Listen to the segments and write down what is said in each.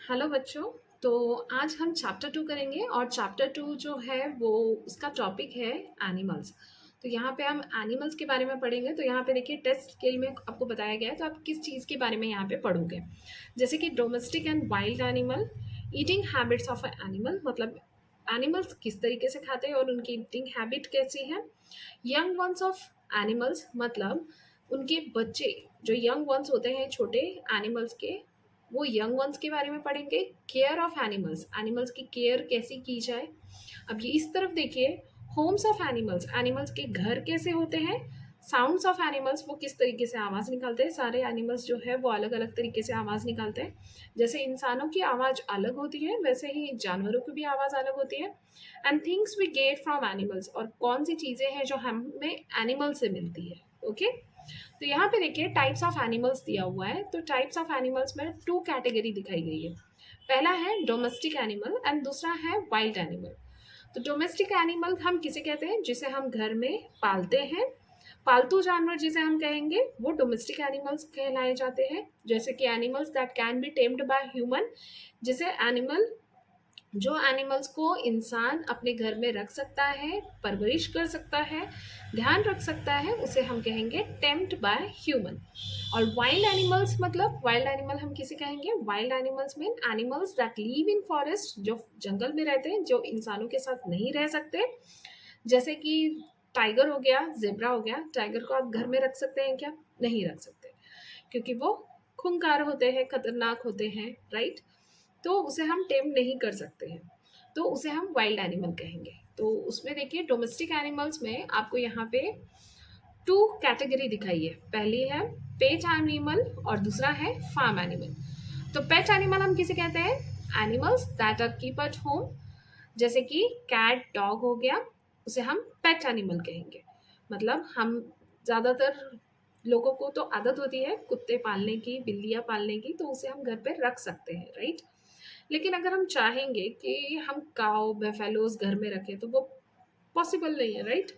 Hello बच्चों। तो आज हम चैप्टर 2 करेंगे और चैप्टर 2 जो है वो उसका टॉपिक है एनिमल्स। तो यहाँ पे हम एनिमल्स के बारे में पढ़ेंगे। तो यहाँ पे देखिए टेस्ट स्केल में आपको बताया गया है, तो आप किस चीज़ के बारे में यहाँ पे पढ़ोगे। जैसे कि domestic and wild animal, eating habits of animal, मतलब एनिमल्स किस तरीके से खाते हैं और उनकी ईटिंग हैबिट कैसी है। यंग वंस ऑफ एनिमल्स, मतलब उनके बच्चे जो यंग वंस होते हैं छोटे एनिमल्स के, वो यंग वंस के बारे में पढ़ेंगे। केयर ऑफ एनिमल्स, एनिमल्स की केयर कैसी की जाए। अब ये इस तरफ देखिए, होम्स ऑफ एनिमल्स, एनिमल्स के घर कैसे होते हैं। साउंड्स ऑफ एनिमल्स, वो किस तरीके से आवाज़ निकालते हैं। सारे एनिमल्स जो है वो अलग अलग तरीके से आवाज़ निकालते हैं। जैसे इंसानों की आवाज़ अलग होती है, वैसे ही जानवरों की भी आवाज़ अलग होती है। And things we get from animals, और कौन सी चीज़ें हैं जो हमें एनिमल से मिलती है। ओके। तो यहाँ पे देखिए टाइप्स ऑफ एनिमल्स दिया हुआ है। तो टाइप्स ऑफ एनिमल्स में 2 कैटेगरी दिखाई गई है। पहला है डोमेस्टिक एनिमल एंड दूसरा है वाइल्ड एनिमल। तो डोमेस्टिक एनिमल हम किसे कहते हैं, जिसे हम घर में पालते हैं। पालतू जानवर जिसे हम कहेंगे वो डोमेस्टिक एनिमल्स कहलाए जाते हैं। जैसे कि animals that can B tamed by human, जिसे एनिमल जो एनिमल्स को इंसान अपने घर में रख सकता है, परवरिश कर सकता है, ध्यान रख सकता है, उसे हम कहेंगे टेम्प्ड बाय ह्यूमन। और वाइल्ड एनिमल्स, मतलब वाइल्ड एनिमल हम किसे कहेंगे, wild animals mean animals that live in forest, जो जंगल में रहते हैं, जो इंसानों के साथ नहीं रह सकते। जैसे कि टाइगर हो गया, जेब्रा हो गया। टाइगर को आप घर में रख सकते हैं क्या? नहीं रख सकते, क्योंकि वो खूंखार होते हैं, खतरनाक होते हैं, राइट। तो उसे हम टेम नहीं कर सकते हैं, तो उसे हम वाइल्ड एनिमल कहेंगे। तो उसमें देखिए डोमेस्टिक एनिमल्स में आपको यहाँ पे 2 कैटेगरी दिखाई है। पहली है पेट एनिमल और दूसरा है फार्म एनिमल। तो पेट एनिमल हम किसे कहते हैं, animals that are keep at home. जैसे कि कैट, डॉग हो गया, उसे हम पेट एनिमल कहेंगे। मतलब हम ज़्यादातर लोगों को तो आदत होती है कुत्ते पालने की, बिल्लियाँ पालने की, तो उसे हम घर पे रख सकते हैं, राइट। लेकिन अगर हम चाहेंगे कि हम काऊ, बेफेलोज घर में रखें, तो वो पॉसिबल नहीं है, राइट।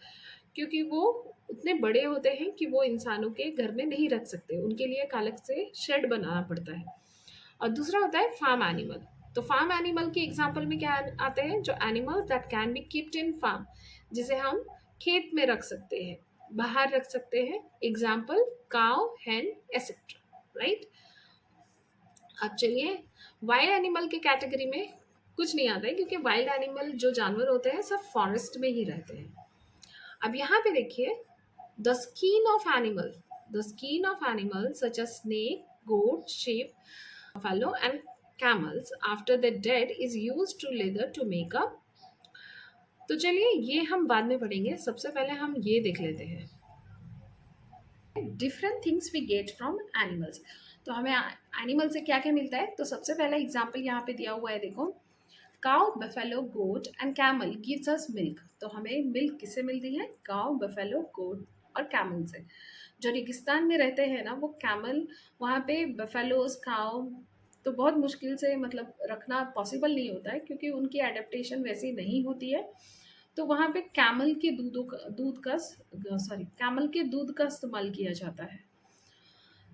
क्योंकि वो उतने बड़े होते हैं कि वो इंसानों के घर में नहीं रख सकते, उनके लिए एक अलग से शेड बनाना पड़ता है। और दूसरा होता है फार्म एनिमल। तो फार्म एनिमल की एग्जांपल में क्या आते हैं, जो animals that can be keeped in farm, जिसे हम खेत में रख सकते हैं, बाहर रख सकते हैं। एग्जाम्पल काउ, हेन, एसेट्रा, राइट। अब चलिए वाइल्ड एनिमल के कैटेगरी में कुछ नहीं आता है, क्योंकि वाइल्ड एनिमल जो जानवर होते हैं सब फॉरेस्ट में ही रहते हैं। अब यहाँ पे देखिए the skin of animal, the skin of animal such as snake, goat, sheep, buffalo and camels after they're dead is used to leather to make up। तो चलिए ये हम बाद में पढ़ेंगे, सबसे पहले हम ये देख लेते हैं different things we get from animals. तो हमें एनिमल से क्या क्या मिलता है। तो सबसे पहला एग्जाम्पल यहाँ पे दिया हुआ है, देखो cow, buffalo, goat and camel gives us milk. तो हमें मिल्क किससे मिलती है, काउ, बफेलो, गोट और कैमल से। जो रेगिस्तान में रहते हैं ना वो कैमल, वहाँ पे बफेलोज, काउ तो बहुत मुश्किल से मतलब रखना पॉसिबल नहीं होता है, क्योंकि उनकी एडेप्टेशन वैसी नहीं होती है। तो वहाँ पे कैमल के कैमल के दूध का इस्तेमाल किया जाता है।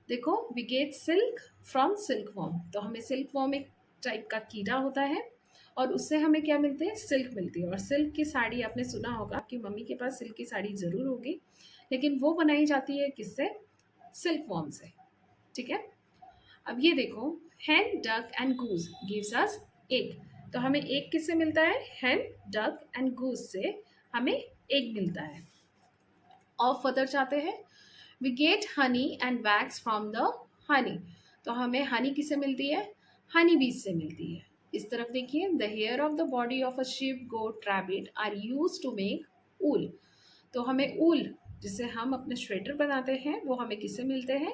देखो we get silk from silk worm. तो हमें सिल्क वॉर्म एक टाइप का कीड़ा होता है, और उससे हमें क्या मिलते हैं, सिल्क मिलती है। और सिल्क की साड़ी आपने सुना होगा कि मम्मी के पास सिल्क की साड़ी ज़रूर होगी, लेकिन वो बनाई जाती है किससे, सिल्क वॉर्म से, ठीक है। अब ये देखो हैन, duck and goose gives us egg. तो हमें एग किससे मिलता है, हैन, डक एंड गूज से हमें एग मिलता है। और फर्दर चाहते हैं, we get honey and wax from the honey. तो हमें हनी किससे मिलती है, हनी बीज से मिलती है। इस तरफ देखिए the hair of the body of a sheep, goat, rabbit are use to make wool. तो हमें ऊल, जिसे हम अपने स्वेटर बनाते हैं, वो हमें किससे मिलते हैं,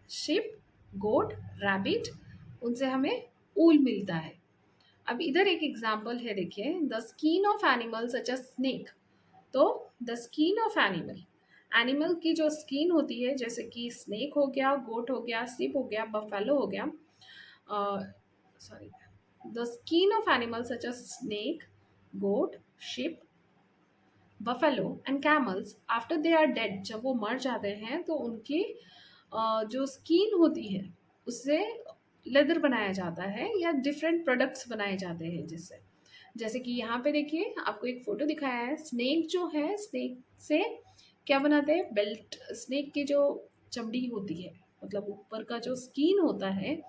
शिप, गोट, रैबिट, उनसे हमें ऊल मिलता है। अब इधर एक एग्जाम्पल है, देखिए the skin of animal such a snake. तो the skin of animal, animal की जो स्किन होती है, जैसे कि स्नेक हो गया, गोट हो गया, सिप हो गया, बफेलो हो गया, sorry, the skin of animal such as snake, goat, sheep, buffalo and camels after they are dead, जब वो मर जाते हैं तो उनकी जो स्किन होती है उससे लेदर बनाया जाता है या डिफरेंट प्रोडक्ट्स बनाए जाते हैं जिससे। जैसे कि यहाँ पे देखिए आपको एक फ़ोटो दिखाया है, स्नेक जो है, स्नेक से क्या बनाते हैं, बेल्ट। स्नेक की जो चमड़ी होती है, मतलब ऊपर का जो स्किन होता है,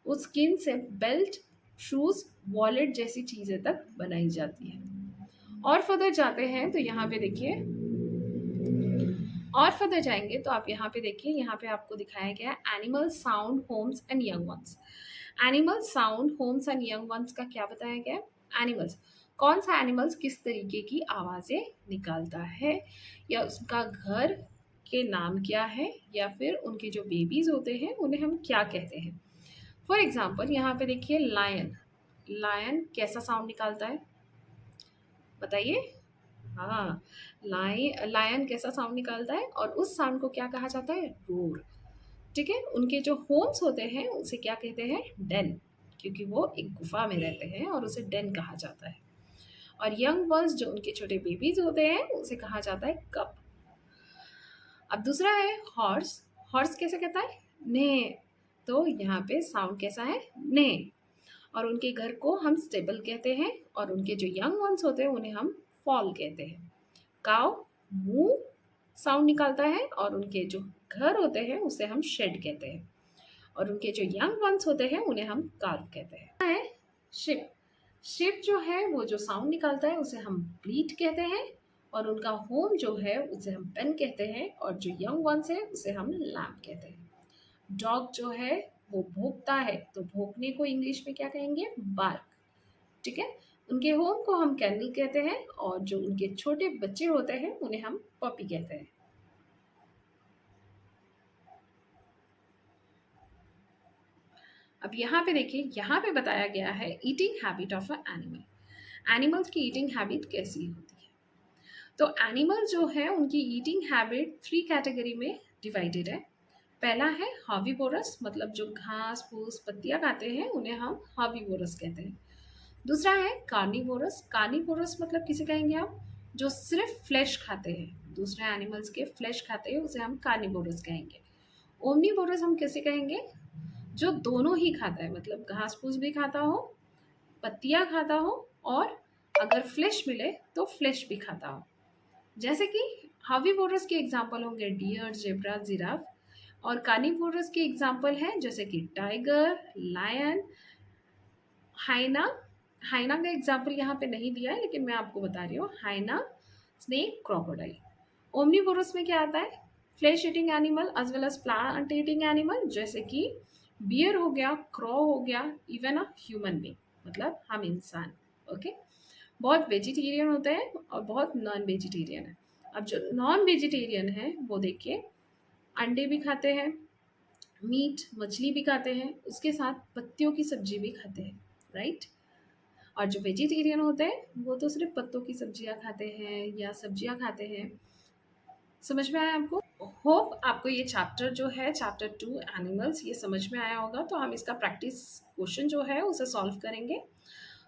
उस स्किन से बेल्ट, शूज़, वॉलेट जैसी चीज़ें तक बनाई जाती है। और फर्दर जाते हैं तो यहाँ पे देखिए, और फर्दर जाएंगे तो आप यहाँ पे देखिए, यहाँ पे आपको दिखाया गया है animal sound homes and young ones. Animal sound homes and young ones का क्या बताया गया है? एनिमल्स, कौन सा एनिमल्स किस तरीके की आवाज़ें निकालता है, या उसका घर के नाम क्या है, या फिर उनके जो बेबीज होते हैं उन्हें हम क्या कहते हैं। फॉर एग्जाम्पल यहाँ पे देखिए लायन, लायन कैसा साउंड निकालता है बताइए। हाँ, लायन कैसा साउंड निकालता है, और उस साउंड को क्या कहा जाता है? रोर। ठीक है, उनके जो होम्स होते हैं उसे क्या कहते हैं? डेन, क्योंकि वो एक गुफा में रहते हैं और उसे डेन कहा जाता है। और यंग वंस जो उनके छोटे बेबीज होते हैं उसे कहा जाता है कप। अब दूसरा है हॉर्स। हॉर्स कैसे कहता है? ने। तो यहाँ पे साउंड कैसा है? ने। और उनके घर को हम स्टेबल कहते हैं, और उनके जो यंग वंस होते हैं उन्हें हम फॉल कहते हैं। काव मुंह साउंड निकालता है, और उनके जो घर होते हैं उसे हम शेड कहते हैं, और उनके जो यंग वंस होते हैं उन्हें हम काल्फ कहते हैं। शिप, शिप जो है वो जो साउंड निकालता है उसे हम ब्लीट कहते हैं, और उनका होम जो है उसे हम पेन कहते हैं, और जो यंग वंस है उसे हम लैम्प कहते हैं। डॉग जो है वो भौंकता है, तो भौंकने को इंग्लिश में क्या कहेंगे? बार्क। ठीक है, उनके होम को हम कैनल कहते हैं, और जो उनके छोटे बच्चे होते हैं उन्हें हम पपी कहते हैं। अब यहाँ पे देखिए, यहाँ पे बताया गया है eating habit of a animal. Animals की ईटिंग हैबिट कैसी होती है? तो एनिमल जो है उनकी ईटिंग हैबिट 3 कैटेगरी में डिवाइडेड है। पहला है हार्बीवोरस, मतलब जो घास फूस पत्तियां खाते हैं उन्हें हम हार्बीवोरस कहते हैं। दूसरा है कार्निवोरस। कार्निवोरस मतलब किसे कहेंगे हम? जो सिर्फ फ्लैश खाते हैं, दूसरे एनिमल्स के फ्लैश खाते हैं, उसे हम कार्निवोरस कहेंगे। ओमनीवोरस हम किसे कहेंगे? जो दोनों ही खाता है, मतलब घास फूस भी खाता हो, पत्तियां खाता हो, और अगर फ्लैश मिले तो फ्लैश भी खाता हो। जैसे कि हार्बीवोरस के एग्जाम्पल होंगे डियर, जेब्रा, जिराफ। और कार्निवोरस के एग्जाम्पल हैं जैसे कि टाइगर, लायन, हाइना। हाइना का एग्जाम्पल यहाँ पे नहीं दिया है लेकिन मैं आपको बता रही हूँ, हाइना, स्नेक, क्रोकोडाइल। ओमनीवोरस में क्या आता है? Flesh eating animal as well as plant eating animal, जैसे कि बियर हो गया, क्रॉ हो गया, इवन अ ह्यूमन बीइंग, मतलब हम इंसान। ओके, बहुत वेजिटेरियन होते हैं और बहुत नॉन वेजिटेरियन है। अब जो नॉन वेजिटेरियन है वो देखिए अंडे भी खाते हैं, मीट मछली भी खाते हैं, उसके साथ पत्तियों की सब्जी भी खाते हैं, राइट। और जो वेजिटेरियन होते हैं वो तो सिर्फ पत्तों की सब्जियां खाते हैं या सब्जियां खाते हैं। समझ में आया आपको? होप आपको ये चैप्टर जो है, चैप्टर 2 एनिमल्स, ये समझ में आया होगा। तो हम इसका प्रैक्टिस क्वेश्चन जो है उसे सॉल्व करेंगे।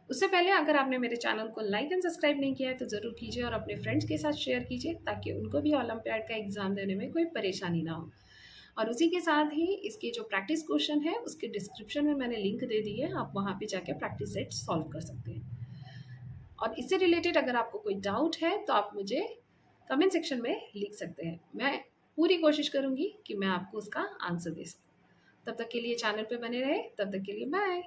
उससे पहले अगर आपने मेरे चैनल को लाइक एंड सब्सक्राइब नहीं किया है तो ज़रूर कीजिए, और अपने फ्रेंड्स के साथ शेयर कीजिए ताकि उनको भी ओलंपियाड का एग्ज़ाम देने में कोई परेशानी ना हो। और उसी के साथ ही इसके जो प्रैक्टिस क्वेश्चन है उसके डिस्क्रिप्शन में मैंने लिंक दे दी है, आप वहाँ पे जाके प्रैक्टिस सेट सॉल्व कर सकते हैं। और इससे रिलेटेड अगर आपको कोई डाउट है तो आप मुझे कमेंट सेक्शन में लिख सकते हैं। मैं पूरी कोशिश करूँगी कि मैं आपको उसका आंसर दे सकूँ। तब तक के लिए चैनल पे बने रहे, तब तक के लिए बाय।